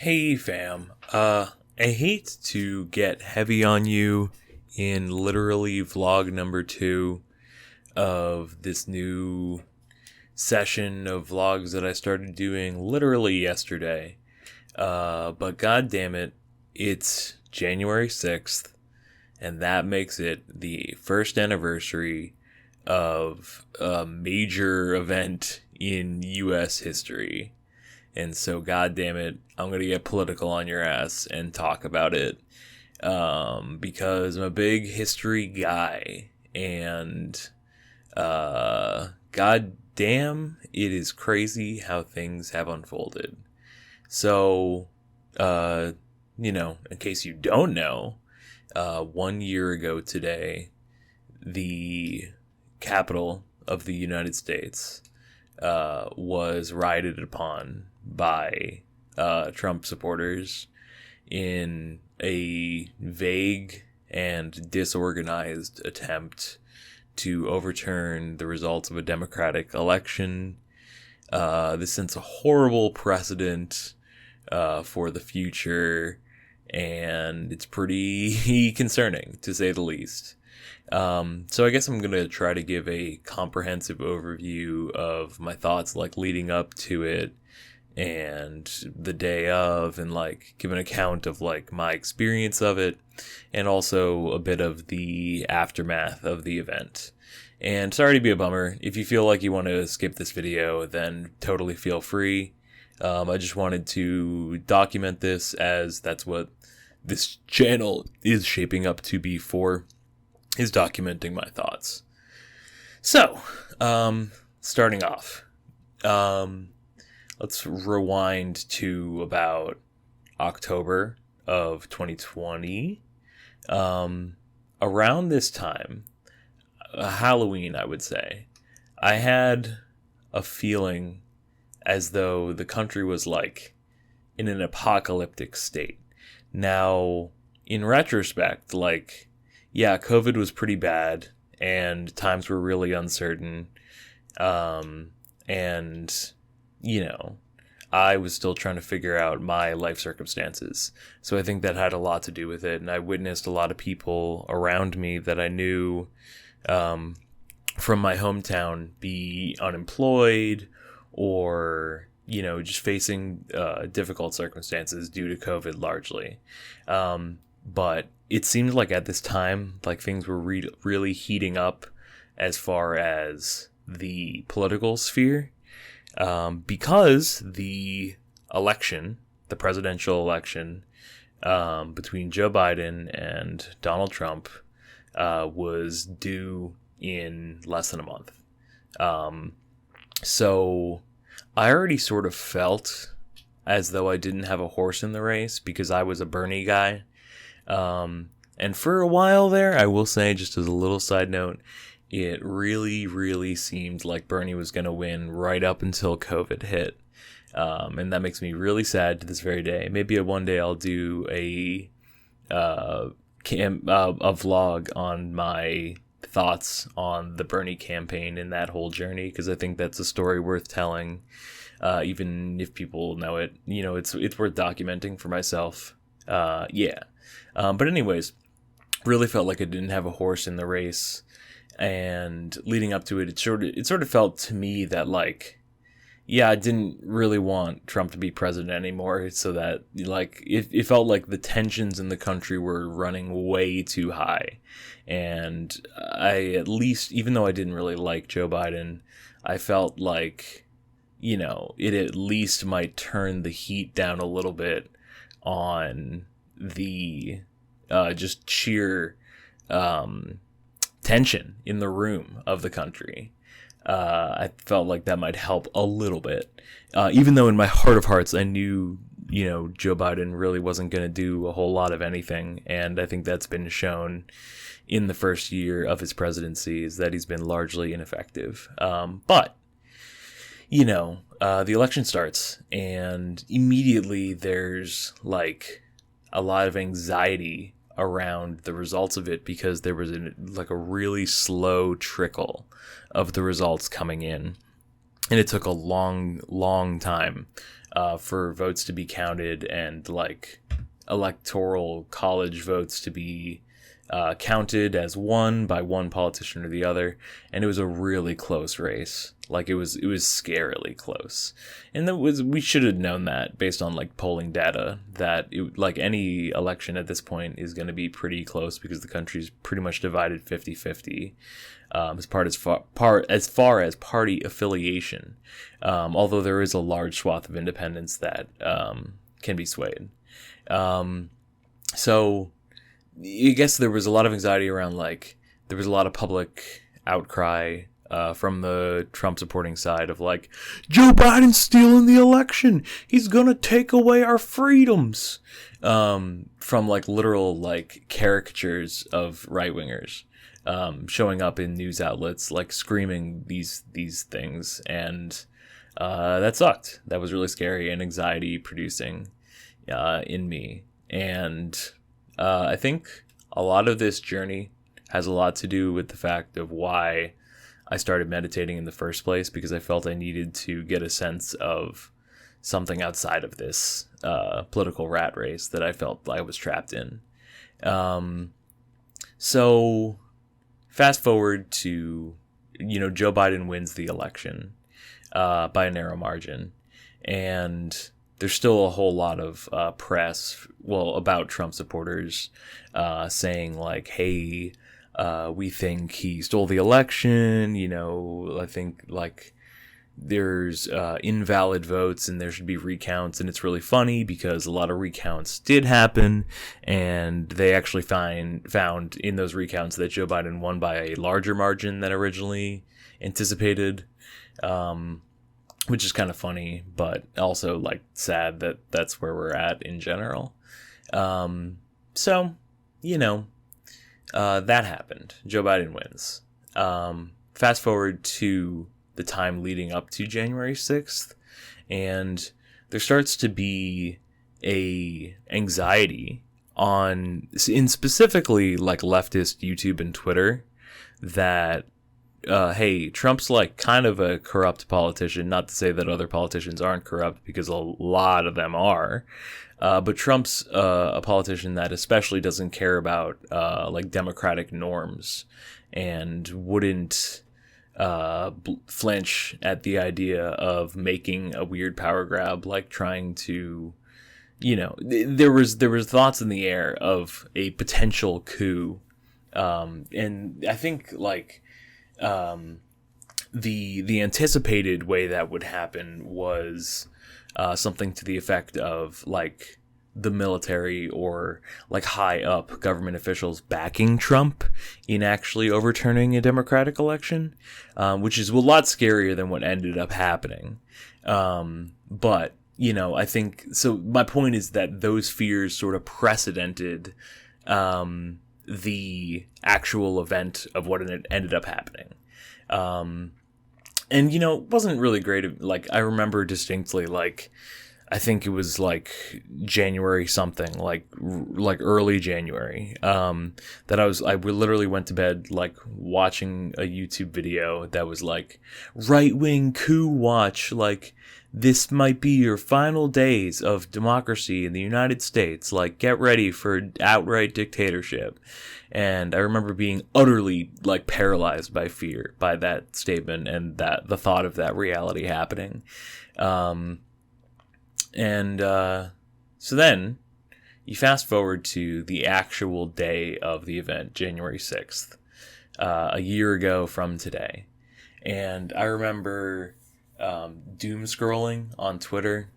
Hey fam, I hate to get heavy on you in literally vlog number 2 of this new session of vlogs that I started doing literally yesterday. But god damn it, it's January 6th, and that makes it the first anniversary of a major event in US history. And so, god damn it, I'm going to get political on your ass and talk about it. Because I'm a big history guy. And, god damn, it is crazy how things have unfolded. So, in case you don't know, 1 year ago today, the capital of the United States was rioted upon by Trump supporters in a vague and disorganized attempt to overturn the results of a democratic election. This sets a horrible precedent for the future, and it's pretty concerning, to say the least. So I guess I'm going to try to give a comprehensive overview of my thoughts, leading up to it and the day of, and give an account of my experience of it, and also a bit of the aftermath of the event. And sorry to be a bummer. If you feel like you want to skip this video, then totally feel free. I just wanted to document this, as that's what this channel is shaping up to be for, is documenting my thoughts. So, starting off, let's rewind to about October of 2020. Around this time, Halloween, I would say, I had a feeling as though the country was in an apocalyptic state. Now, in retrospect, yeah, COVID was pretty bad, and times were really uncertain, and, I was still trying to figure out my life circumstances, so I think that had a lot to do with it, and I witnessed a lot of people around me that I knew from my hometown be unemployed, or, just facing difficult circumstances due to COVID largely. But it seemed like at this time, things were really heating up as far as the political sphere, because the presidential election between Joe Biden and Donald Trump was due in less than a month. So I already sort of felt as though I didn't have a horse in the race, because I was a Bernie guy. And for a while there, I will say, just as a little side note, it really, really seemed like Bernie was going to win right up until COVID hit. And that makes me really sad to this very day. Maybe one day I'll do a vlog on my thoughts on the Bernie campaign and that whole journey, because I think that's a story worth telling. Even if people know it, it's worth documenting for myself. Yeah. But anyways, really felt like I didn't have a horse in the race, and leading up to it, it sort of felt to me that I didn't really want Trump to be president anymore, so that it felt like the tensions in the country were running way too high. And I, at least, even though I didn't really like Joe Biden, I felt it at least might turn the heat down a little bit on the just sheer tension in the room of the country. I felt like that might help a little bit, even though in my heart of hearts I knew Joe Biden really wasn't going to do a whole lot of anything, and I think that's been shown in the first year of his presidency, is that he's been largely ineffective. But the election starts, and immediately there's a lot of anxiety around the results of it, because there was a really slow trickle of the results coming in, and it took a long time for votes to be counted and like electoral college votes to be counted as one by one politician or the other, and it was a really close race. Like it was scarily close, and we should have known that based on like polling data that like any election at this point is going to be pretty close because the country's pretty much divided 50-50 as far as party affiliation. Although there is a large swath of independents that can be swayed. So I guess there was a lot of anxiety around, like, there was a lot of public outcry from the Trump supporting side of like, Joe Biden's stealing the election. He's gonna take away our freedoms. From like literal like caricatures of right wingers showing up in news outlets, like screaming these things, and that sucked. That was really scary and anxiety producing in me. And I think a lot of this journey has a lot to do with the fact of why I started meditating in the first place, because I felt I needed to get a sense of something outside of this political rat race that I felt I was trapped in. So fast forward to, Joe Biden wins the election by a narrow margin, and there's still a whole lot of press, about Trump supporters saying like, hey, we think he stole the election. I think like there's invalid votes and there should be recounts. And it's really funny because a lot of recounts did happen, and they actually found in those recounts that Joe Biden won by a larger margin than originally anticipated. Which is kind of funny, but also like sad that that's where we're at in general. So, that happened. Joe Biden wins. Fast forward to the time leading up to January 6th, and there starts to be a anxiety in specifically like leftist YouTube and Twitter that hey, Trump's like kind of a corrupt politician. Not to say that other politicians aren't corrupt, because a lot of them are. But Trump's a politician that especially doesn't care about like democratic norms, and wouldn't flinch at the idea of making a weird power grab, like trying to, there was thoughts in the air of a potential coup. And I think like the anticipated way that would happen was something to the effect of like the military or like high up government officials backing Trump in actually overturning a democratic election, which is a lot scarier than what ended up happening. But I think so. My point is that those fears sort of precedented the actual event of what ended up happening. And, it wasn't really great. Like, I remember distinctly, like, I think it was like January something, like early January, that I literally went to bed, like, watching a YouTube video that was like, right-wing coup watch, like, this might be your final days of democracy in the United States. Like, get ready for outright dictatorship. And I remember being utterly like paralyzed by fear by that statement and that the thought of that reality happening. So then you fast forward to the actual day of the event, January 6th, a year ago from today. And I remember doom scrolling on Twitter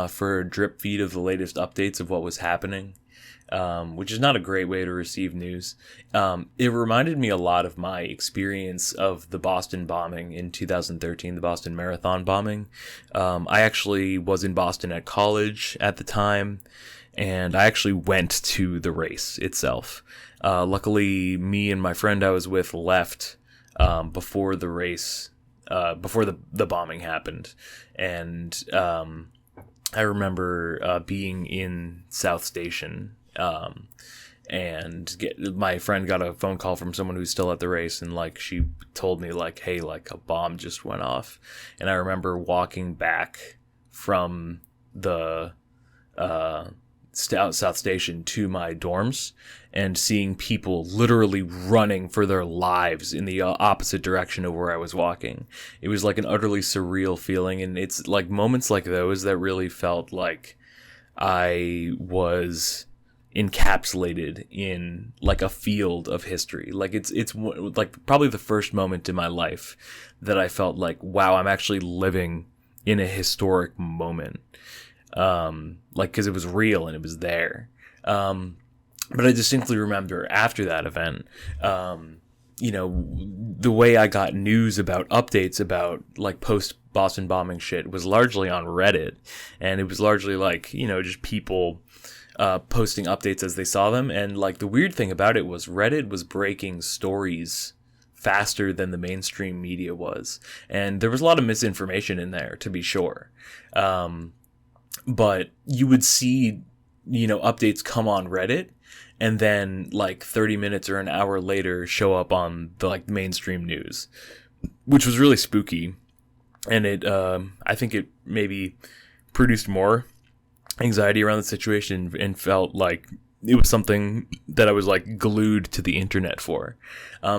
for a drip feed of the latest updates of what was happening, which is not a great way to receive news. It reminded me a lot of my experience of the Boston bombing in 2013, the Boston Marathon bombing. I actually was in Boston at college at the time, and I actually went to the race itself. Luckily, me and my friend I was with left before the race, before the bombing happened. And I remember being in South Station, and my friend got a phone call from someone who's still at the race, and like she told me like, hey, like a bomb just went off. And I remember walking back from the South Station to my dorms and seeing people literally running for their lives in the opposite direction of where I was walking. It was like an utterly surreal feeling, and it's like moments like those that really felt like I was encapsulated in like a field of history. Like it's like probably the first moment in my life that I felt like, wow, I'm actually living in a historic moment. Like, cause it was real and it was there. But I distinctly remember after that event, you know, the way I got news about updates about like post Boston bombing shit was largely on Reddit. And it was largely like, you know, just people, posting updates as they saw them. And like the weird thing about it was Reddit was breaking stories faster than the mainstream media was. And there was a lot of misinformation in there, to be sure. But you would see, you know, updates come on Reddit and then like 30 minutes or an hour later show up on the like mainstream news, which was really spooky. And it, I think it maybe produced more anxiety around the situation and felt like it was something that I was like glued to the internet for.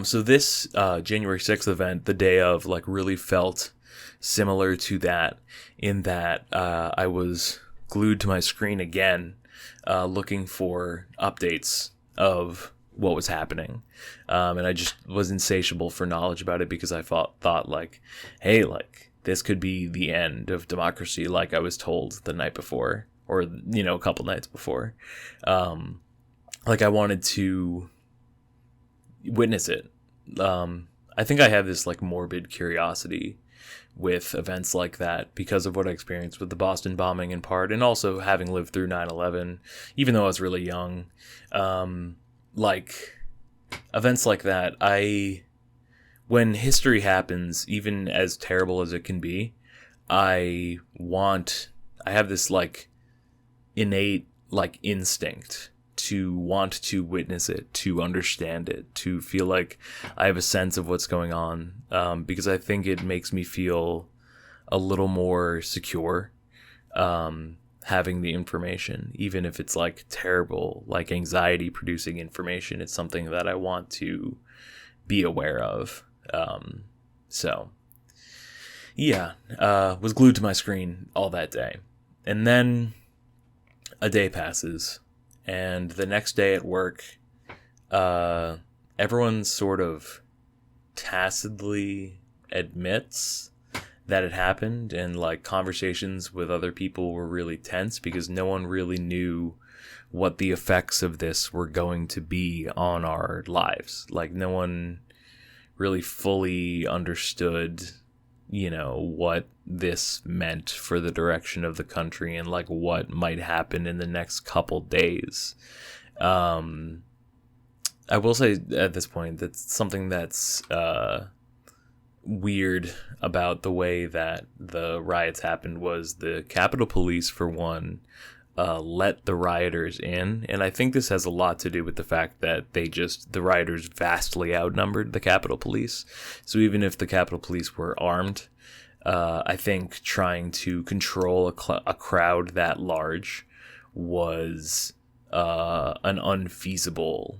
So this, January 6th event, the day of, like really felt similar to that in that, I was glued to my screen again, looking for updates of what was happening. And I just was insatiable for knowledge about it because I thought like, hey, like this could be the end of democracy. Like I was told the night before, or, you know, a couple nights before. Like I wanted to witness it. I think I have this like morbid curiosity with events like that because of what I experienced with the Boston bombing in part, and also having lived through 9/11, even though I was really young. Like events like that, when history happens, even as terrible as it can be, I have this like innate like instinct to want to witness it, to understand it, to feel like I have a sense of what's going on, because I think it makes me feel a little more secure, having the information, even if it's like terrible, like anxiety producing information. It's something that I want to be aware of. So yeah, was glued to my screen all that day. And then a day passes, and the next day at work, everyone sort of tacitly admits that it happened, and like conversations with other people were really tense because no one really knew what the effects of this were going to be on our lives. Like no one really fully understood, you know, what this meant for the direction of the country and like what might happen in the next couple days. I will say at this point that something that's weird about the way that the riots happened was the Capitol Police, for one, let the rioters in. And I think this has a lot to do with the fact that the rioters vastly outnumbered the Capitol Police. So even if the Capitol Police were armed, I think trying to control a crowd that large was an unfeasible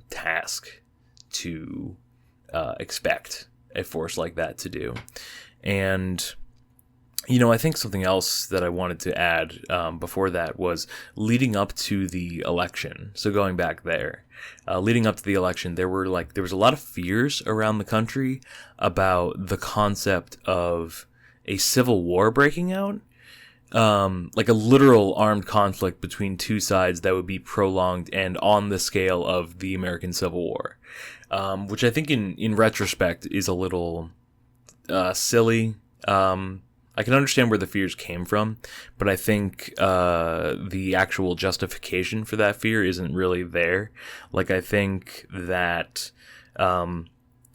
task to expect a force like that to do. And, you know, I think something else that I wanted to add before that was leading up to the election. So going back there, leading up to the election, there was a lot of fears around the country about the concept of a civil war breaking out, like a literal armed conflict between two sides that would be prolonged and on the scale of the American Civil War, which I think in retrospect is a little silly. I can understand where the fears came from, but I think the actual justification for that fear isn't really there. Like, I think that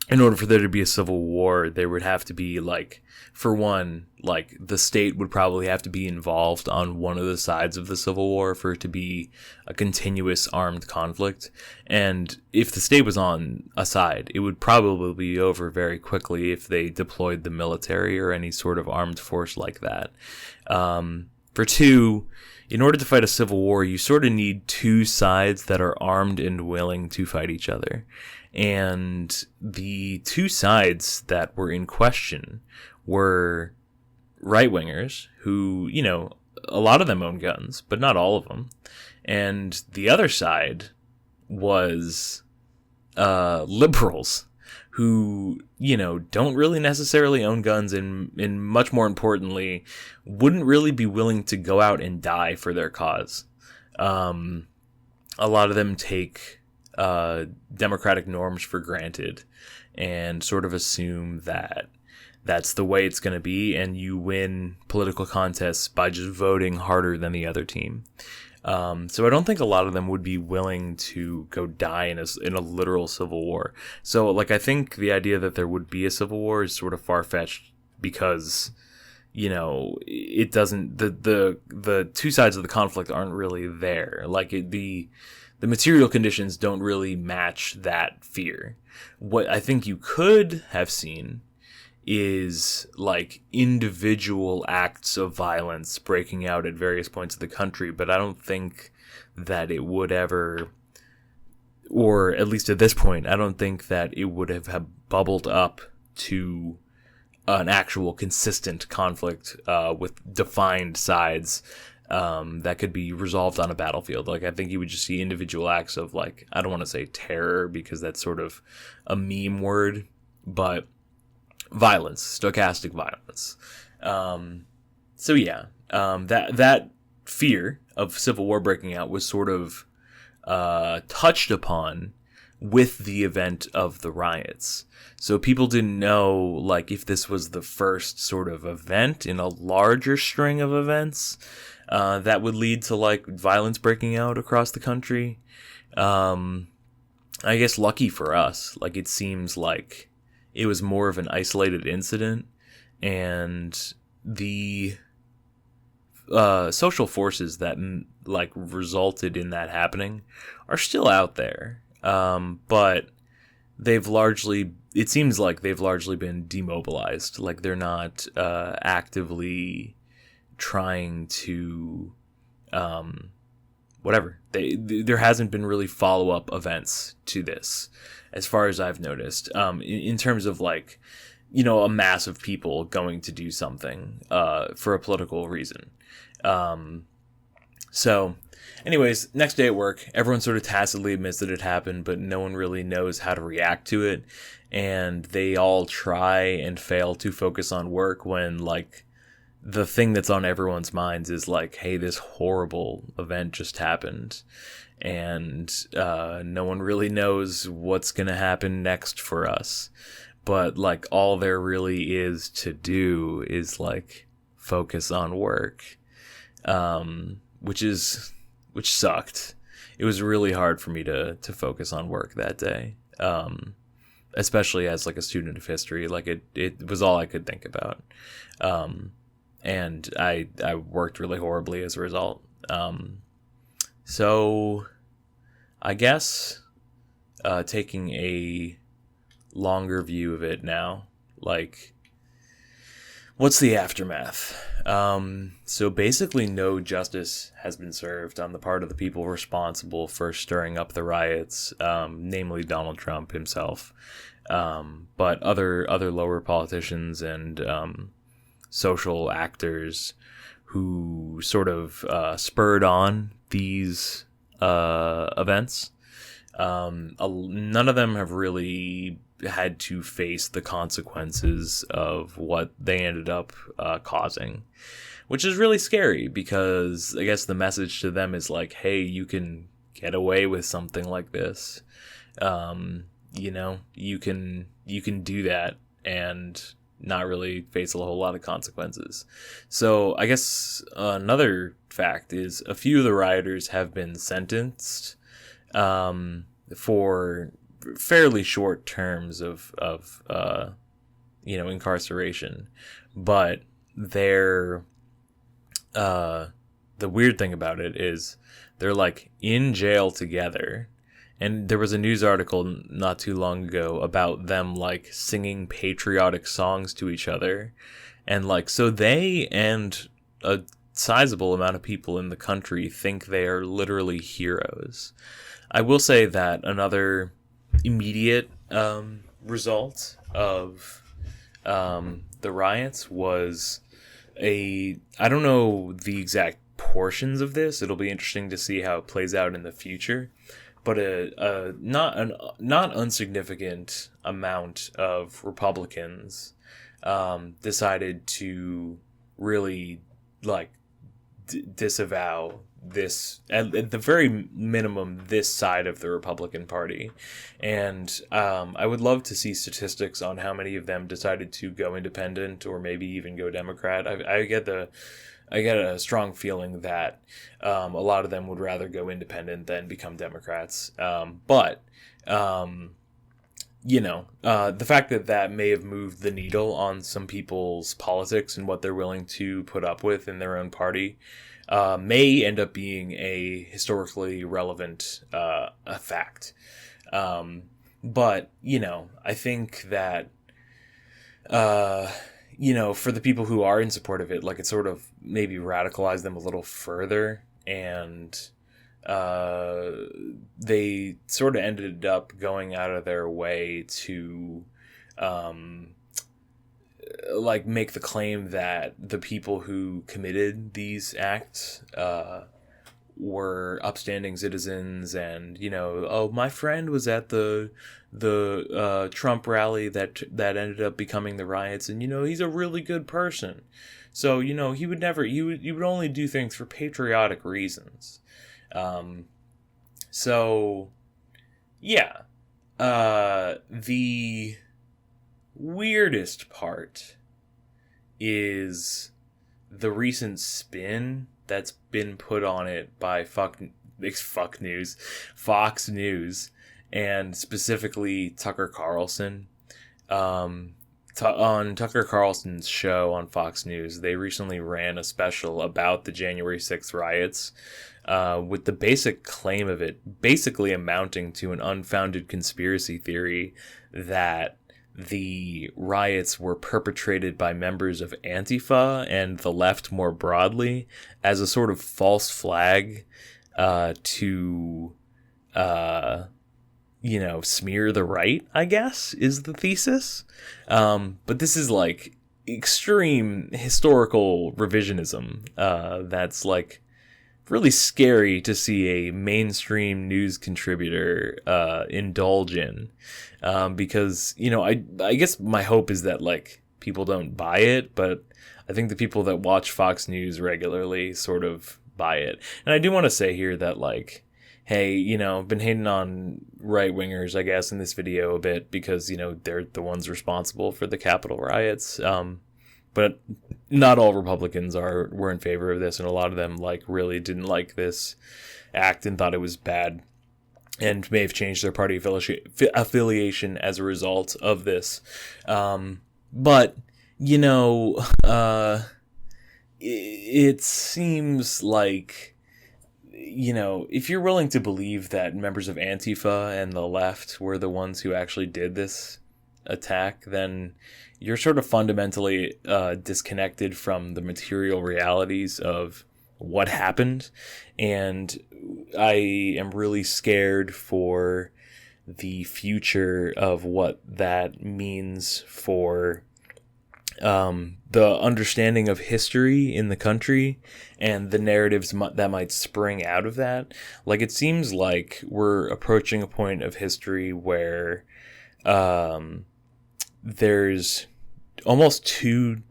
in order for there to be a civil war, there would have to be, like, for one, like, the state would probably have to be involved on one of the sides of the Civil War for it to be a continuous armed conflict. And if the state was on a side, it would probably be over very quickly if they deployed the military or any sort of armed force like that. For two, in order to fight a civil war, you sort of need two sides that are armed and willing to fight each other. And the two sides that were in question were right-wingers who, a lot of them own guns, but not all of them. And the other side was liberals who, don't really necessarily own guns and much more importantly, wouldn't really be willing to go out and die for their cause. A lot of them take democratic norms for granted and sort of assume that that's the way it's going to be, and you win political contests by just voting harder than the other team. So I don't think a lot of them would be willing to go die in a literal civil war. So, I think the idea that there would be a civil war is sort of far-fetched because, it doesn't, the two sides of the conflict aren't really there. The material conditions don't really match that fear. What I think you could have seen is individual acts of violence breaking out at various points of the country, but I don't think that it would ever, or at least at this point, I don't think that it would have bubbled up to an actual consistent conflict with defined sides that could be resolved on a battlefield. I think you would just see individual acts of I don't want to say terror because that's sort of a meme word, but violence, stochastic violence. That fear of civil war breaking out was sort of touched upon with the event of the riots. So people didn't know if this was the first sort of event in a larger string of events that would lead to violence breaking out across the country. I guess lucky for us, it seems like it was more of an isolated incident, and the social forces that resulted in that happening are still out there. But it seems like they've largely been demobilized. They're not actively trying to whatever. There hasn't been really follow-up events to this, as far as I've noticed, in terms of a mass of people going to do something for a political reason. So anyways, next day at work, everyone sort of tacitly admits that it happened, but no one really knows how to react to it. And they all try and fail to focus on work when the thing that's on everyone's minds is hey, this horrible event just happened. And no one really knows what's going to happen next for us. But all there really is to do is focus on work. Which sucked. It was really hard for me to focus on work that day. Especially as a student of history. It was all I could think about. And I worked really horribly as a result. So I guess taking a longer view of it now, what's the aftermath? So basically no justice has been served on the part of the people responsible for stirring up the riots, namely Donald Trump himself, but other lower politicians and social actors who sort of spurred on these events. None of them have really had to face the consequences of what they ended up causing, which is really scary because I guess the message to them is hey, you can get away with something like this. You can do that and not really face a whole lot of consequences. So I guess another fact is a few of the rioters have been sentenced for fairly short terms of incarceration, but they're the weird thing about it is they're in jail together. And there was a news article not too long ago about them singing patriotic songs to each other. And so they and a sizable amount of people in the country think they are literally heroes. I will say that another immediate result of the riots was I don't know the exact portions of this. It'll be interesting to see how it plays out in the future. But a not unsignificant amount of Republicans decided to really like disavow this, at the very minimum, this side of the Republican Party. And I would love to see statistics on how many of them decided to go independent or maybe even go Democrat. I get a strong feeling that a lot of them would rather go independent than become Democrats. But the fact that may have moved the needle on some people's politics and what they're willing to put up with in their own party may end up being a historically relevant fact. But, I think that, for the people who are in support of it, like, it sort of maybe radicalized them a little further, and they sort of ended up going out of their way to make the claim that the people who committed these acts were upstanding citizens, and my friend was at the Trump rally that ended up becoming the riots, and he's a really good person, so he would never, you would only do things for patriotic reasons. So yeah, the weirdest part is the recent spin that's been put on it by Fox News, and specifically Tucker Carlson. On Tucker Carlson's show on Fox News, they recently ran a special about the January 6th riots, with the basic claim of it basically amounting to an unfounded conspiracy theory that the riots were perpetrated by members of Antifa and the left more broadly as a sort of false flag to smear the right, I guess, is the thesis. But this is like extreme historical revisionism that's like really scary to see a mainstream news contributor indulge in, because I guess my hope is that like people don't buy it, but I think the people that watch Fox News regularly sort of buy it. And I do want to say here that like, hey, I've been hating on right wingers, I guess, in this video a bit because they're the ones responsible for the Capitol riots. But not all Republicans were in favor of this, and a lot of them like really didn't like this act and thought it was bad, and may have changed their party affiliation as a result of this. But it seems like if you're willing to believe that members of Antifa and the left were the ones who actually did this attack, then you're sort of fundamentally disconnected from the material realities of what happened. And I am really scared for the future of what that means for the understanding of history in the country and the narratives that might spring out of that. Like, it seems like we're approaching a point of history where there's almost two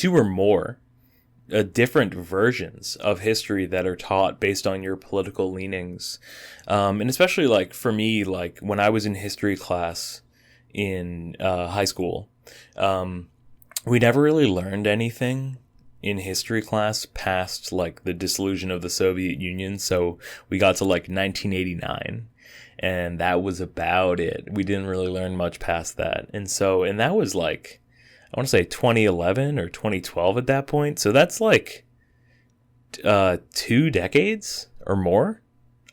or more different versions of history that are taught based on your political leanings. And especially like for me, like when I was in history class in high school, we never really learned anything in history class past like the dissolution of the Soviet Union. So we got to like 1989. And that was about it. We didn't really learn much past that. And that was like, I want to say 2011 or 2012 at that point. So that's like 2 decades or more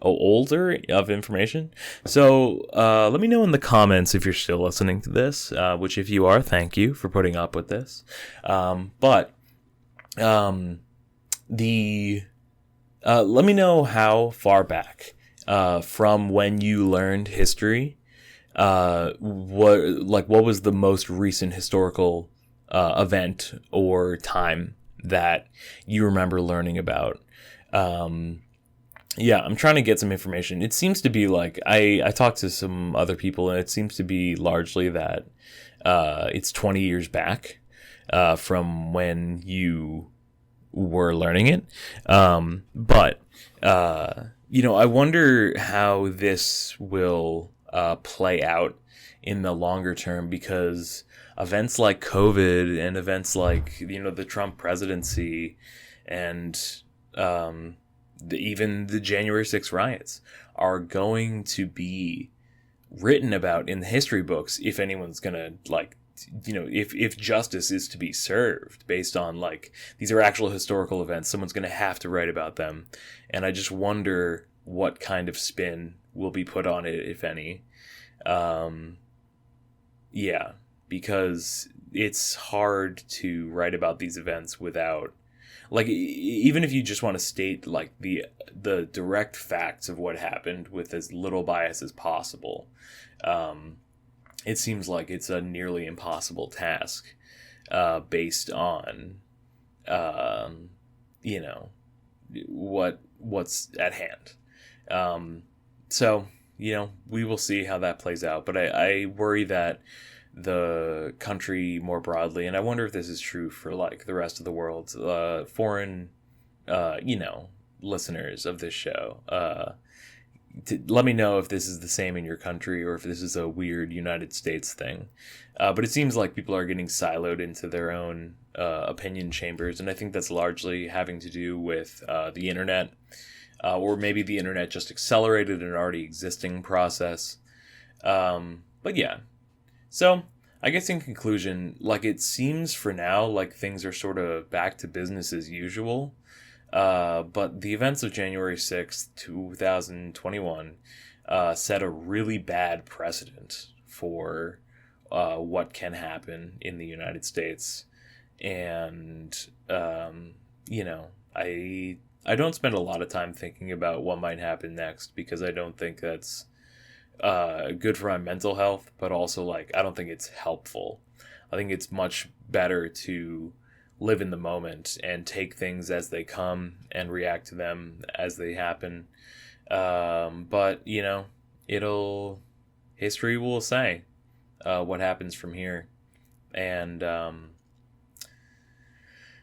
older of information. So let me know in the comments if you're still listening to this, which if you are, thank you for putting up with this. But the let me know how far back from when you learned history. What was the most recent historical event or time that you remember learning about? Yeah, I'm trying to get some information. It seems to be like I talked to some other people, and it seems to be largely that it's 20 years back from when you were learning it. But I wonder how this will play out in the longer term, because events like COVID and events like the Trump presidency and even the January 6th riots are going to be written about in the history books if anyone's gonna if justice is to be served based on these are actual historical events. Someone's gonna have to write about them, and I just wonder what kind of spin will be put on it, if any. Yeah, because it's hard to write about these events without even if you just want to state the direct facts of what happened with as little bias as possible. It seems like it's a nearly impossible task based on what's at hand. So we will see how that plays out, but I worry that the country more broadly, and I wonder if this is true for the rest of the world, foreign listeners of this show, let me know if this is the same in your country or if this is a weird United States thing. But it seems like people are getting siloed into their own opinion chambers, and I think that's largely having to do with the internet, or maybe the internet just accelerated an already existing process. But yeah. So, I guess in conclusion, it seems for now like things are sort of back to business as usual. But the events of January 6th, 2021, set a really bad precedent for what can happen in the United States. And, I don't spend a lot of time thinking about what might happen next, because I don't think that's good for my mental health, but also I don't think it's helpful. I think it's much better to live in the moment and take things as they come and react to them as they happen. But history will say what happens from here. And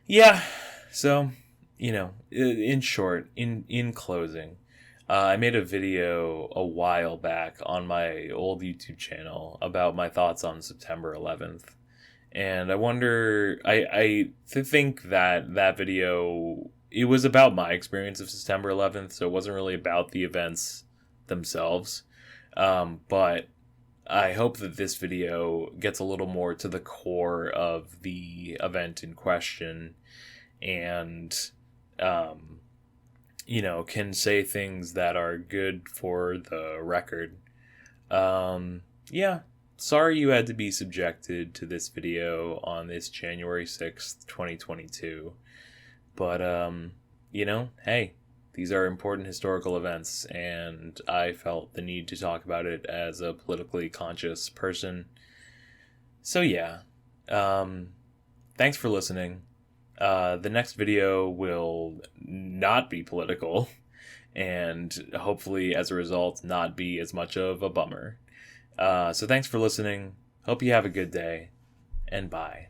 yeah, so in short, in closing, I made a video a while back on my old YouTube channel about my thoughts on September 11th. And I wonder, I think that video, it was about my experience of September 11th, so it wasn't really about the events themselves. But I hope that this video gets a little more to the core of the event in question, and can say things that are good for the record. Yeah, sorry you had to be subjected to this video on this January 6th, 2022. But, hey, these are important historical events, and I felt the need to talk about it as a politically conscious person. So, yeah, thanks for listening. The next video will not be political, and hopefully, as a result, not be as much of a bummer. So thanks for listening. Hope you have a good day, and bye.